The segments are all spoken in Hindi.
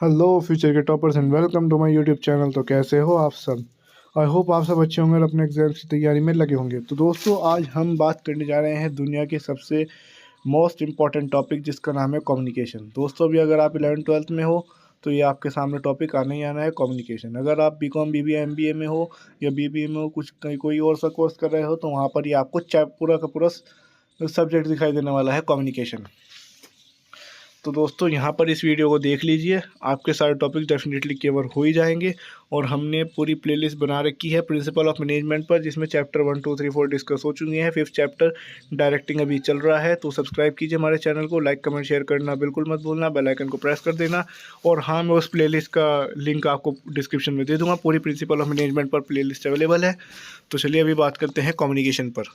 हेलो फ्यूचर के toppers and welcome to my YouTube channel. तो कैसे हो आप सब? आई होप आप सब अच्छे होंगे और अपने एग्जाम्स की तैयारी में लगे होंगे। तो दोस्तों, आज हम बात करने जा रहे हैं दुनिया के सबसे मोस्ट इम्पॉर्टेंट टॉपिक, जिसका नाम है कम्युनिकेशन। दोस्तों, अभी अगर आप 11th-12th में हो तो ये आपके सामने टॉपिक आना ही आना है, कम्युनिकेशन। अगर आप बीकॉम बीबीए एमबीए में हो या बीबीए में हो, कुछ कहीं कोई और सा कोर्स कर रहे हो, तो वहाँ पर ये आपको पूरा का पूरा सब्जेक्ट दिखाई देने वाला है, कम्युनिकेशन। तो दोस्तों, यहाँ पर इस वीडियो को देख लीजिए, आपके सारे टॉपिक डेफिनेटली कवर हो ही जाएंगे। और हमने पूरी प्लेलिस्ट बना रखी है प्रिंसिपल ऑफ मैनेजमेंट पर, जिसमें चैप्टर 1, 2, 3, 4 डिस्कस हो चुके हैं। 5th चैप्टर डायरेक्टिंग अभी चल रहा है। तो सब्सक्राइब कीजिए हमारे चैनल को, लाइक कमेंट शेयर करना बिल्कुल मत भूलना, बेल आइकन को प्रेस कर देना। और हाँ, मैं उस प्लेलिस्ट का लिंक आपको डिस्क्रिप्शन में दे दूँगा। पूरी प्रिंसिपल ऑफ मैनेजमेंट पर प्लेलिस्ट अवेलेबल है। तो चलिए अभी बात करते हैं कम्युनिकेशन पर।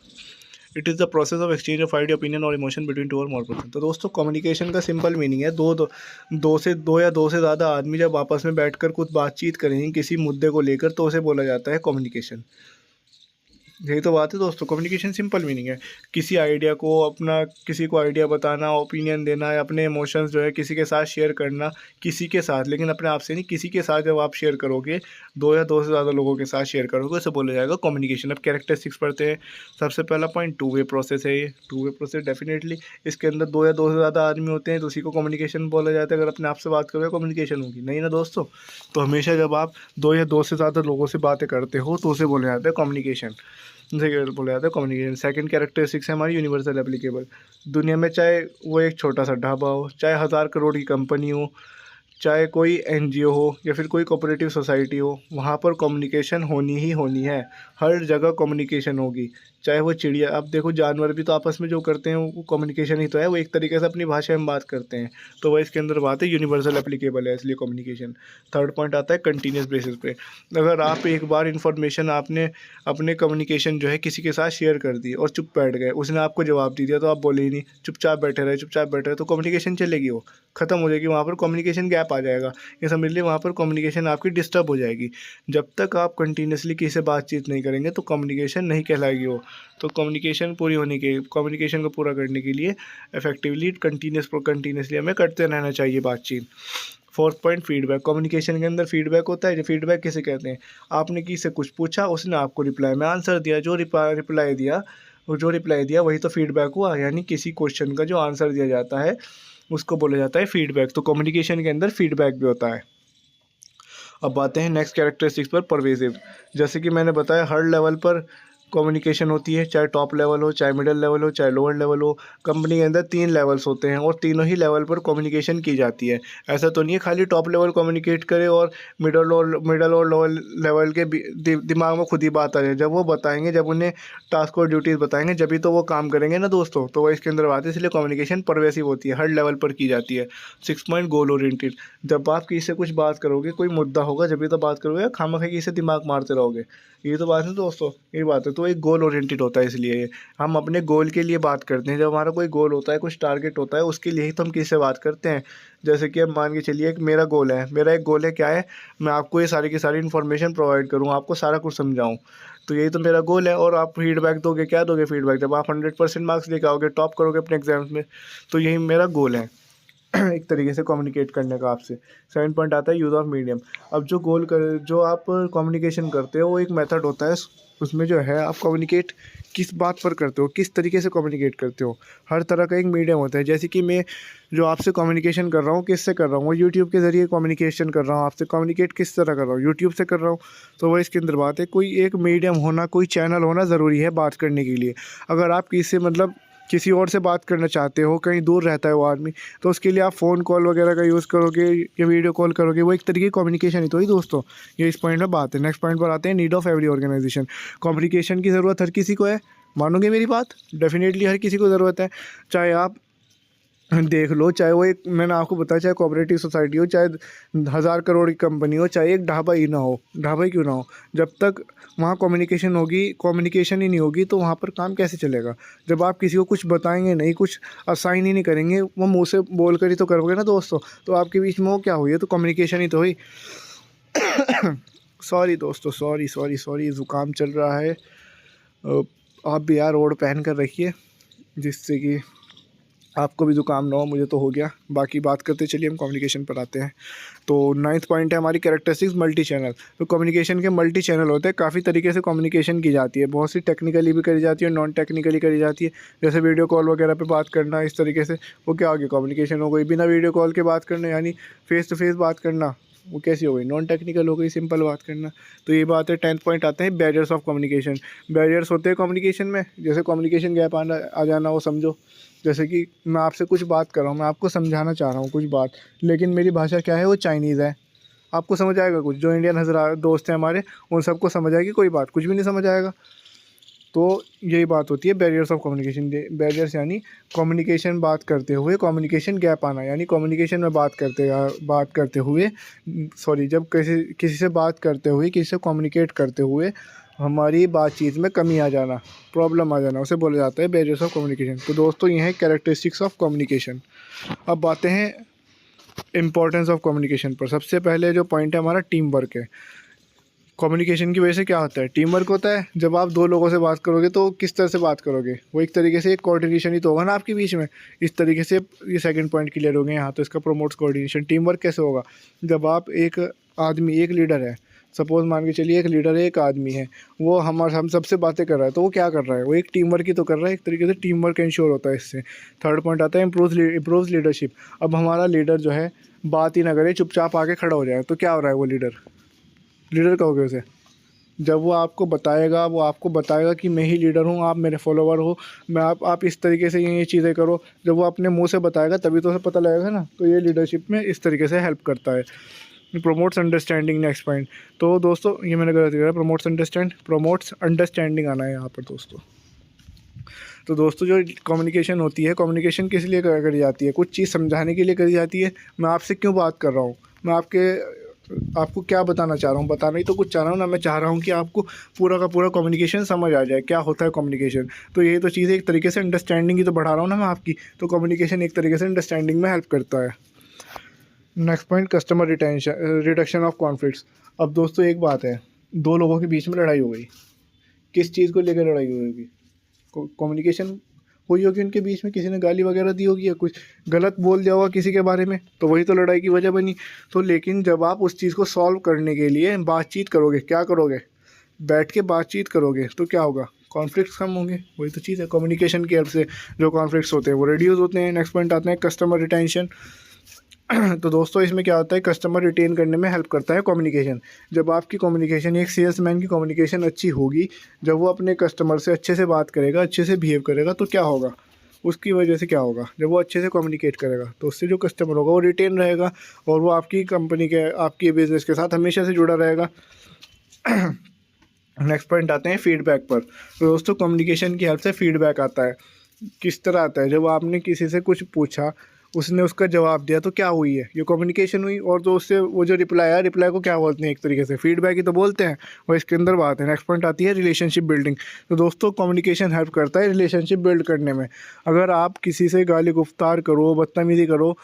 It is the process of exchange of idea, opinion और इमोशन बिटवीन टू और मोर पर्सन। तो दोस्तों, कम्युनिकेशन का सिंपल मीनिंग है दो या दो से ज़्यादा आदमी जब आपस में बैठकर कुछ बातचीत करेंगे किसी मुद्दे को लेकर, तो उसे बोला जाता है कम्युनिकेशन। यही तो बात है दोस्तों, कम्युनिकेशन सिंपल मीनिंग है किसी को आइडिया बताना, ओपिनियन देना, या अपने इमोशंस जो है किसी के साथ शेयर करना। किसी के साथ, लेकिन अपने आप से नहीं, किसी के साथ जब आप शेयर करोगे, दो या दो से ज़्यादा लोगों के साथ शेयर करोगे, उसे बोला जाएगा कम्युनिकेशन। अब कैरेक्टरिस्टिक्स पढ़ते हैं। सबसे पहला पॉइंट, टू वे प्रोसेस है। ये टू वे प्रोसेस डेफिनेटली इसके अंदर दो या दो से ज़्यादा आदमी होते हैं, तो उसी को कम्युनिकेशन बोला जाता है। अगर अपने आप से बात करोगे कम्युनिकेशन होगी नहीं ना दोस्तों। तो हमेशा जब आप दो या दो से ज़्यादा लोगों से बातें करते हो, तो उसे बोला जाता है कम्युनिकेशन। बोला जाता है कम्युनिकेशन। सेकंड कैरेक्टरिस्टिक्स है हमारी यूनिवर्सल एप्लीकेबल। दुनिया में चाहे वो एक छोटा सा ढाबा हो, चाहे 1000 करोड़ की कंपनी हो, चाहे कोई एनजीओ हो, या फिर कोई कोऑपरेटिव सोसाइटी हो, वहाँ पर कम्युनिकेशन होनी ही होनी है। हर जगह कम्युनिकेशन होगी। चाहे वो चिड़िया, अब देखो जानवर भी तो आपस में जो करते हैं वो कम्युनिकेशन ही तो है। वो एक तरीके से अपनी भाषा में बात करते हैं। तो वह इसके अंदर बात है, यूनिवर्सल एप्लीकेबल है, इसलिए कम्युनिकेशन। थर्ड पॉइंट आता है कंटिन्यूस बेसिस पे। अगर आप एक बार इन्फॉर्मेशन आपने अपने कम्युनिकेशन जो है किसी के साथ शेयर कर दी और चुप बैठ गए, उसने आपको जवाब दे दिया तो आप बोले ही नहीं, चुपचाप बैठे रहे, तो कम्युनिकेशन चलेगी, वो खत्म हो जाएगी। वहाँ पर कम्युनिकेशन गैप आ जाएगा। ये समझ लीजिए, वहाँ पर कम्युनिकेशन आपकी डिस्टर्ब हो जाएगी। जब तक आप कंटिन्यूसली किसी से बातचीत नहीं करेंगे तो कम्युनिकेशन नहीं कहलाएगी वो। तो कम्युनिकेशन को पूरा करने के लिए इफेक्टिवली कंटिन्यूसली हमें करते रहना चाहिए बातचीत। Fourth point, feedback. कम्युनिकेशन के अंदर फीडबैक होता है। जो फीडबैक किसे कहते हैं? आपने किसी से कुछ पूछा, उसने आपको रिप्लाई में आंसर दिया, जो रिप्लाई दिया वही तो फीडबैक हुआ। यानी किसी क्वेश्चन का जो आंसर दिया जाता है उसको बोला जाता है फीडबैक। तो कम्युनिकेशन के अंदर फीडबैक भी होता है। अब आते हैं नेक्स्ट कैरेक्टरिस्टिक्स पर, परवेसिव। जैसे कि मैंने बताया, हर लेवल पर कम्युनिकेशन होती है, चाहे टॉप लेवल हो, चाहे मिडिल लेवल हो, चाहे लोअर लेवल हो। कंपनी के अंदर 3 लेवल्स होते हैं और तीनों ही लेवल पर कम्युनिकेशन की जाती है। ऐसा तो नहीं है खाली टॉप लेवल कम्युनिकेट करे और मिडल और लोअर लेवल के दिमाग में खुद ही बात आ जाए। जब वो बताएंगे, जब उन्हें टास्क और ड्यूटीज़ बताएंगे, जब भी तो वो काम करेंगे ना दोस्तों। तो वो इसके अंदर बात है, इसलिए कम्युनिकेशन परवेसिव होती है, हर लेवल पर की जाती है। 6 पॉइंट, गोल ओरिएंटेड। जब आप किसी से कुछ बात करोगे, कोई मुद्दा होगा, जब भी तो बात करोगे, या खामखा किसी से दिमाग मारते रहोगे। ये तो बात है दोस्तों, ये बात है। तो एक गोल ओरिएंटेड होता है, इसलिए हम अपने गोल के लिए बात करते हैं। जब हमारा कोई गोल होता है, कुछ टारगेट होता है, उसके लिए ही तो हम किससे बात करते हैं। जैसे कि अब मान के चलिए, मेरा एक गोल है, क्या है? मैं आपको ये सारी की सारी इन्फॉर्मेशन प्रोवाइड करूँ, आपको सारा कुछ समझाऊँ। तो यही तो मेरा गोल है। और आप फीडबैक दोगे, क्या दोगे फीडबैक? जब आप 100% मार्क्स लेकर आओगे, टॉप करोगे अपने एग्जाम्स में, तो यही मेरा गोल है एक तरीके से कम्युनिकेट करने का आपसे। 7 पॉइंट आता है, यूज़ ऑफ मीडियम। अब जो आप कम्युनिकेशन करते हो, वो एक मेथड होता है। उसमें जो है, आप कम्युनिकेट किस बात पर करते हो, किस तरीके से कम्युनिकेट करते हो। हर तरह का एक मीडियम होता है। जैसे कि मैं जो आपसे कम्युनिकेशन कर रहा हूँ, किससे कर रहा हूँ? वो यूट्यूब के ज़रिए कम्युनिकेशन कर रहा हूँ। आपसे कम्युनिकेट किस तरह कर रहा हूँ? यूट्यूब से कर रहा हूँ। तो वह इसके अंदर बात है, कोई एक मीडियम होना, कोई चैनल होना ज़रूरी है बात करने के लिए। अगर आप किसी और से बात करना चाहते हो, कहीं दूर रहता है वो आदमी, तो उसके लिए आप फ़ोन कॉल वगैरह का यूज़ करोगे या वीडियो कॉल करोगे। वो एक तरीके की कम्युनिकेशन ही तो ही दोस्तों। ये इस पॉइंट में बात है। नेक्स्ट पॉइंट पर आते हैं, need of every organization. Communication की ज़रूरत हर किसी को है। मानोगे मेरी बात? डेफिनेटली हर किसी को ज़रूरत है। चाहे आप देख लो, चाहे वो एक, मैंने आपको बताया, चाहे कोऑपरेटिव सोसाइटी हो, चाहे 1000 करोड़ की कंपनी हो, चाहे एक ढाबा ही ना हो, ढाबा ही क्यों ना हो, जब तक वहाँ कम्युनिकेशन ही नहीं होगी, तो वहाँ पर काम कैसे चलेगा? जब आप किसी को कुछ बताएंगे नहीं, कुछ असाइन ही नहीं करेंगे, वो मुँह से बोल कर ही तो करोगे ना दोस्तों। तो आपके बीच में वो क्या हुई है? तो कम्युनिकेशन ही तो हुई। सॉरी दोस्तों, सॉरी, ज़ुकाम चल रहा है। आप भी यार ओढ़ पहन कर रखिए, जिससे कि आपको भी जुकाम ना हो, मुझे तो हो गया। बाकी बात करते चलिए हम कम्युनिकेशन पर आते हैं। तो 9th पॉइंट है हमारी कैरेक्टरिस्टिक्स मल्टी चैनल। तो कम्युनिकेशन के मल्टी चैनल होते हैं, काफ़ी तरीके से कम्युनिकेशन की जाती है। बहुत सी टेक्निकली भी करी जाती है, नॉन टेक्निकली करी जाती है। जैसे वीडियो कॉल वगैरह पे बात करना, इस तरीके से वो क्या हो गया, कम्युनिकेशन हो गई। बिना वीडियो कॉल के बात करना यानी फेस टू फेस बात करना, वो कैसी हो गई, नॉन टेक्निकल हो गई, सिंपल बात करना। तो ये बात है। 10th पॉइंट आते हैं बैरियर्स ऑफ कम्युनिकेशन। बैरियर्स होते हैं कम्युनिकेशन में, जैसे कम्युनिकेशन गैप आ जाना, वो समझो। जैसे कि मैं आपसे कुछ बात कर रहा हूँ, मैं आपको समझाना चाह रहा हूँ कुछ बात, लेकिन मेरी भाषा क्या है, वो चाइनीज़ है। आपको समझ आएगा कुछ, जो इंडियन हज़रा दोस्त हैं हमारे, उन सबको समझ आएगी कोई बात, कुछ भी नहीं समझ आएगा। तो यही बात होती है बैरियर्स ऑफ कम्युनिकेशन। बैरियर्स यानी कम्युनिकेशन बात करते हुए कम्युनिकेशन गैप आना, यानी कम्युनिकेशन में बात करते हुए सॉरी, जब किसी किसी से बात करते हुए, किसी से कम्युनिकेट करते हुए हमारी बातचीत में कमी आ जाना, प्रॉब्लम आ जाना, उसे बोला जाता है बैरियर्स ऑफ कम्युनिकेशन। तो दोस्तों ये है कैरेक्टरिस्टिक्स ऑफ कम्युनिकेशन। अब बातें हैं इंपॉर्टेंस ऑफ कम्युनिकेशन पर। सबसे पहले जो पॉइंट है हमारा, टीम वर्क है। कम्युनिकेशन की वजह से क्या होता है, टीम वर्क होता है। जब आप दो लोगों से बात करोगे तो किस तरह से बात करोगे, वो एक तरीके से एक कोऑर्डिनेशन ही तो होगा ना आपके बीच में। इस तरीके से ये सेकंड पॉइंट क्लियर हो गए यहाँ। तो इसका प्रमोट्स कोऑर्डिनेशन। टीम वर्क कैसे होगा, जब आप एक आदमी, एक लीडर है, सपोज मान के चलिए एक लीडर है, एक आदमी है, वो हम सबसे बातें कर रहा है, तो वो क्या कर रहा है, वो एक टीम वर्क ही तो कर रहा है। एक तरीके से टीम वर्क इंश्योर होता है इससे। थर्ड पॉइंट आता है इम्प्रूव्स लीडरशिप। अब हमारा लीडर जो है बात ही ना करे, चुपचाप आके खड़ा हो जाए, तो क्या हो रहा है, वो लीडर कहोगे उसे। जब वो आपको बताएगा कि मैं ही लीडर हूँ, आप मेरे फॉलोवर हो, मैं आप इस तरीके से ये चीज़ें करो। जब वो अपने मुंह से बताएगा तभी तो उसे पता लगेगा ना। तो ये लीडरशिप में इस तरीके से हेल्प करता है। Promotes understanding, next point. तो दोस्तों ये मैंने गलत किया, प्रमोट्स अंडरस्टैंडिंग आना है यहाँ पर दोस्तों। तो दोस्तों जो कम्युनिकेशन होती है, कम्युनिकेशन किस लिए करी जाती है, कुछ चीज़ समझाने के लिए करी जाती है। मैं आपसे क्यों बात कर रहा हूँ, मैं आपको क्या बताना चाह रहा हूँ, बताना ही तो कुछ चाह रहा हूँ ना। मैं चाह रहा हूँ कि आपको पूरा का पूरा कम्युनिकेशन समझ आ जाए, क्या होता है कम्युनिकेशन। तो यही तो चीज़ है, एक तरीके से अंडरस्टैंडिंग ही तो बढ़ा रहा हूँ ना मैं आपकी। तो कम्युनिकेशन एक तरीके से अंडरस्टैंडिंग में हेल्प करता है। Next point, customer reduction of conflicts. अब दोस्तों एक बात है, दो लोगों के बीच में लड़ाई हो गई, किस चीज़ को लेकर लड़ाई हुई होगी, कम्युनिकेशन हुई होगी उनके बीच में, किसी ने गाली वगैरह दी होगी या कुछ गलत बोल दिया होगा किसी के बारे में, तो वही तो लड़ाई की वजह बनी। तो लेकिन जब आप उस चीज़ को सॉल्व करने के लिए बातचीत करोगे, क्या करोगे, बैठ के बातचीत करोगे, तो क्या होगा, कॉन्फ्लिक्ट्स कम होंगे। वही तो चीज़ है, कम्युनिकेशन की हेल्प से जो कॉन्फ्लिक्ट्स होते हैं वो रिड्यूस होते हैं। नेक्स्ट पॉइंट आते हैं कस्टमर रिटेंशन। तो दोस्तों इसमें क्या होता है, कस्टमर रिटेन करने में हेल्प करता है कम्युनिकेशन। जब आपकी कम्युनिकेशन, एक सेल्समैन की कम्युनिकेशन अच्छी होगी, जब वो अपने कस्टमर से अच्छे से बात करेगा, अच्छे से बिहेव करेगा, तो क्या होगा, उसकी वजह से क्या होगा, जब वो अच्छे से कम्युनिकेट करेगा तो उससे जो कस्टमर होगा वो रिटेन रहेगा, और वो आपकी कंपनी के, आपकी बिज़नेस के साथ हमेशा से जुड़ा रहेगा। नेक्स्ट पॉइंट आते हैं फीडबैक पर। तो दोस्तों कम्युनिकेशन की हेल्प से फीडबैक आता है। किस तरह आता है, जब आपने किसी से कुछ पूछा, उसने उसका जवाब दिया, तो क्या हुई है, ये कम्युनिकेशन हुई। और जो उससे वो जो रिप्लाई आया, रिप्लाई को क्या बोलते हैं, एक तरीके से फीडबैक ही तो बोलते हैं, और इसके अंदर बात है। नेक्स्ट पॉइंट आती है रिलेशनशिप बिल्डिंग। तो दोस्तों कम्युनिकेशन हेल्प करता है रिलेशनशिप बिल्ड करने में। अगर आप किसी से गाली गुफ्तार करो, बदतमीज़ी करो,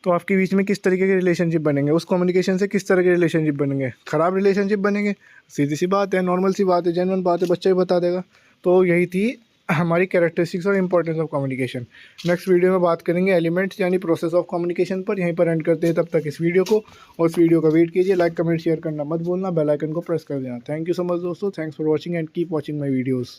तो आपके बीच में किस तरीके के रिलेशनशिप बनेंगे, उस कम्युनिकेशन से किस तरह के रिलेशनशिप बनेंगे, ख़राब रिलेशनशिप बनेंगे। सीधी सी बात है, नॉर्मल सी बात है, जेन्युइन बात है, बच्चा ही बता देगा। तो यही थी हमारी कैरेक्टरिस्टिक्स और importance of communication. Next video में बात करेंगे एलिमेंट्स यानी प्रोसेस ऑफ कम्युनिकेशन पर। यहीं पर एंड करते हैं, तब तक इस वीडियो को, और इस वीडियो का वेट कीजिए, लाइक कमेंट शेयर करना मत भूलना, बेल आइकन को प्रेस कर देना। थैंक यू सो मच दोस्तों, thanks for watching and keep watching my videos.